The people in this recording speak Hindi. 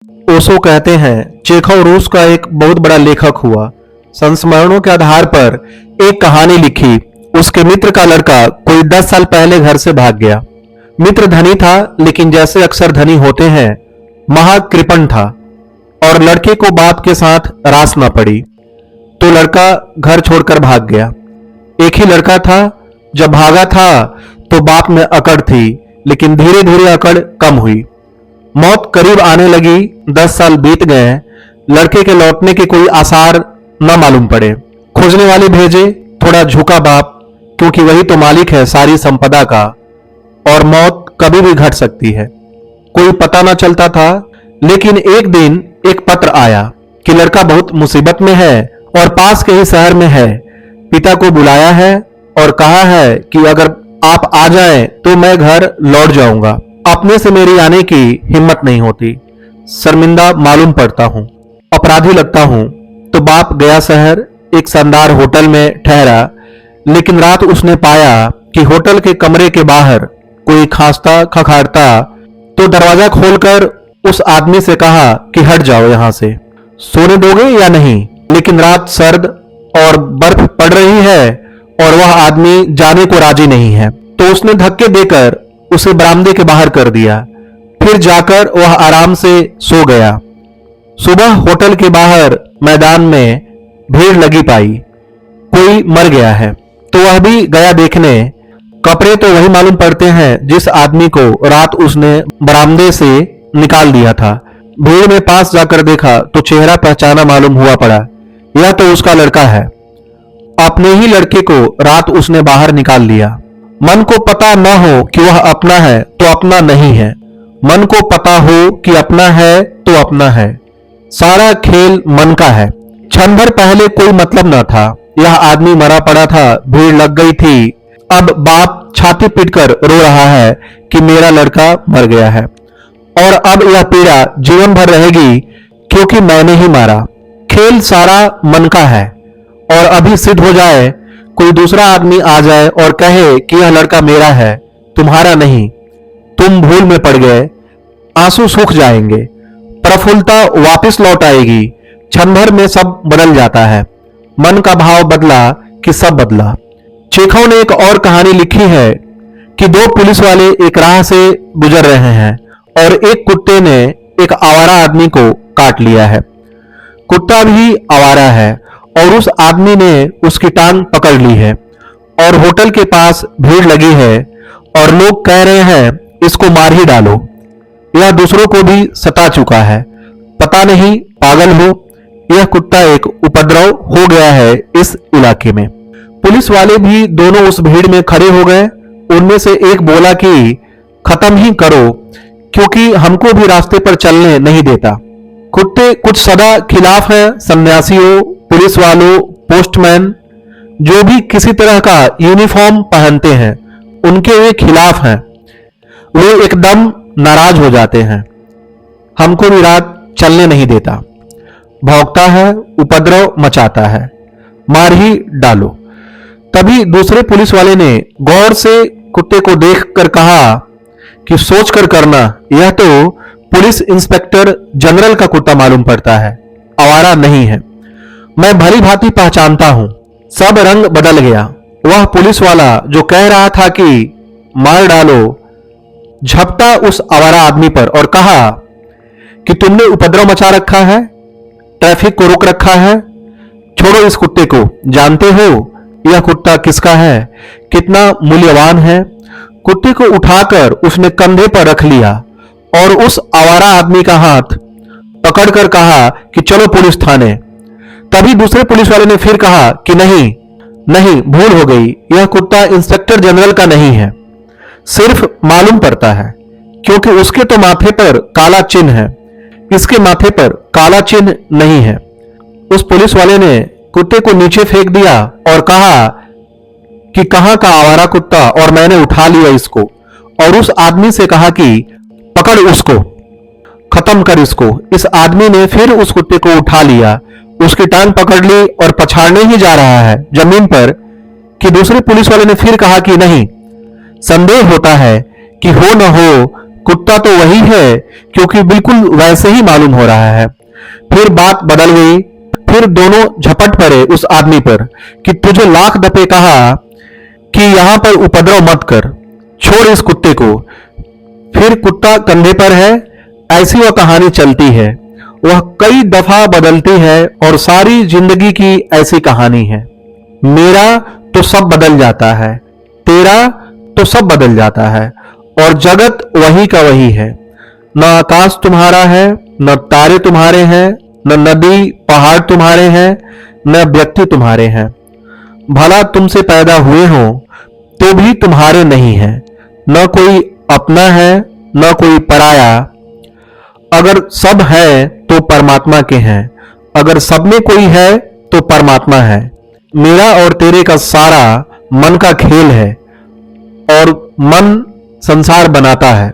ओशो कहते हैं चेखव रूस का एक बहुत बड़ा लेखक हुआ। संस्मरणों के आधार पर एक कहानी लिखी। उसके मित्र का लड़का कोई 10 साल पहले घर से भाग गया। मित्र धनी था, लेकिन जैसे अक्सर धनी होते हैं, महाकृपण था और लड़के को बाप के साथ रास न पड़ी, तो लड़का घर छोड़कर भाग गया। एक ही लड़का था। जब भागा था तो बाप में अकड़ थी, लेकिन धीरे धीरे अकड़ कम हुई। मौत करीब आने लगी। 10 साल बीत गए। लड़के के लौटने के कोई आसार न मालूम पड़े। खोजने वाले भेजे। थोड़ा झुका बाप, क्योंकि वही तो मालिक है सारी संपदा का, और मौत कभी भी घट सकती है। कोई पता न चलता था। लेकिन एक दिन एक पत्र आया कि लड़का बहुत मुसीबत में है और पास के ही शहर में है। पिता को बुलाया है और कहा है कि अगर आप आ जाएं तो मैं घर लौट जाऊंगा। अपने से मेरी आने की हिम्मत नहीं होती। शर्मिंदा मालूम पड़ता हूं, अपराधी लगता हूं। तो बाप गया शहर, एक शानदार होटल में ठहरा। लेकिन रात उसने पाया कि होटल के कमरे के बाहर कोई खांसता खखाड़ता। तो दरवाजा खोलकर उस आदमी से कहा कि हट जाओ यहां से, सोने दोगे या नहीं। लेकिन रात सर्द और बर्फ पड़ रही है और वह आदमी जाने को राजी नहीं है। तो उसने धक्के देकर उसे बरामदे के बाहर कर दिया। फिर जाकर वह आराम से सो गया। सुबह होटल के बाहर मैदान में भीड़ लगी पाई। कोई मर गया है, तो वह भी गया देखने। कपड़े तो वही मालूम पड़ते हैं जिस आदमी को रात उसने बरामदे से निकाल दिया था। भीड़ में पास जाकर देखा तो चेहरा पहचाना मालूम हुआ पड़ा। यह तो उसका लड़का है। अपने ही लड़के को रात उसने बाहर निकाल लिया। मन को पता न हो कि वह अपना है तो अपना नहीं है। मन को पता हो कि अपना है तो अपना है। सारा खेल मन का है। क्षण भर पहले कोई मतलब न था। यह आदमी मरा पड़ा था, भीड़ लग गई थी। अब बाप छाती पीटकर रो रहा है कि मेरा लड़का मर गया है और अब यह पीड़ा जीवन भर रहेगी, क्योंकि मैंने ही मारा। खेल सारा मन का है। और अभी सिद्ध हो जाए, कोई दूसरा आदमी आ जाए और कहे कि यह लड़का मेरा है, तुम्हारा नहीं, तुम भूल में पड़ गए, आंसू सूख जाएंगे, प्रफुल्लता वापस लौट आएगी। क्षण भर में सब बदल जाता है। मन का भाव बदला कि सब बदला। चेखव ने एक और कहानी लिखी है कि 2 पुलिस वाले एक राह से गुजर रहे हैं और एक कुत्ते ने एक आवारा आदमी को काट लिया है। कुत्ता भी आवारा है और उस आदमी ने उसकी टांग पकड़ ली है और होटल के पास भीड़ लगी है और लोग कह रहे हैं इसको मार ही डालो। यह दूसरों को भी सता चुका है। पता नहीं पागल हो, यह कुत्ता एक उपद्रव हो गया है इस इलाके में। पुलिस वाले भी दोनों उस भीड़ में खड़े हो गए। उनमें से एक बोला कि खत्म ही करो, क्योंकि हमको भी रास्ते पर चलने नहीं देता। कुत्ते कुछ सदा खिलाफ हैं सन्यासियों, पुलिस वालों, पोस्टमैन, जो भी किसी तरह का यूनिफॉर्म पहनते हैं, उनके वे खिलाफ हैं। वे एकदम नाराज हो जाते हैं। हमको भी रात चलने नहीं देता, भौंकता है, उपद्रव मचाता है, मार ही डालो। तभी दूसरे पुलिस वाले ने गौर से कुत्ते को देखकर कहा कि सोच कर करना, यह तो पुलिस इंस्पेक्टर जनरल का कुत्ता मालूम पड़ता है, आवारा नहीं है। मैं भली भांति पहचानता हूं। सब रंग बदल गया। वह पुलिस वाला जो कह रहा था कि मार डालो, झपटा उस आवारा आदमी पर और कहा कि तुमने उपद्रव मचा रखा है, ट्रैफिक को रोक रखा है, छोड़ो इस कुत्ते को। जानते हो यह कुत्ता किसका है, कितना मूल्यवान है। कुत्ते को उठाकर उसने कंधे पर रख लिया और उस आवारा आदमी का हाथ पकड़कर कहा कि चलो पुलिस थाने। तभी दूसरे पुलिस वाले ने फिर कहा कि नहीं नहीं, भूल हो गई, यह कुत्ता इंस्पेक्टर जनरल का नहीं है। सिर्फ मालूम पड़ता है, क्योंकि उसके तो माथे पर काला चिन्ह है, इसके माथे पर काला चिन्ह नहीं है। उस पुलिस वाले ने कुत्ते को नीचे फेंक दिया और कहा कि कहां का आवारा कुत्ता, और मैंने उठा लिया इसको। और उस आदमी से कहा कि पकड़ उसको, खत्म कर इसको। इस आदमी ने फिर उस कुत्ते को उठा लिया, उसकी टांग पकड़ ली और पछाड़ने ही जा रहा है जमीन पर कि दूसरे पुलिस वाले ने फिर कहा कि नहीं, संदेह होता है कि हो न हो कुत्ता तो वही है, क्योंकि बिल्कुल वैसे ही मालूम हो रहा है। फिर बात बदल गई। फिर दोनों झपट पड़े उस आदमी पर कि तुझे लाख दफे कहा कि यहां पर उपद्रव मत कर, छोड़ इस कुत्ते को। फिर कुत्ता कंधे पर है। ऐसी वह कहानी चलती है। वह कई दफा बदलती है और सारी जिंदगी की ऐसी कहानी है। मेरा तो सब बदल जाता है, तेरा तो सब बदल जाता है, और जगत वही का वही है। न आकाश तुम्हारा है, न तारे तुम्हारे हैं, न नदी पहाड़ तुम्हारे हैं, न व्यक्ति तुम्हारे हैं। भला तुमसे पैदा हुए हो तो भी तुम्हारे नहीं है। न कोई अपना है, न कोई पराया। अगर सब है तो परमात्मा के हैं, अगर सब में कोई है तो परमात्मा है। मेरा और तेरे का सारा मन का खेल है, और मन संसार बनाता है।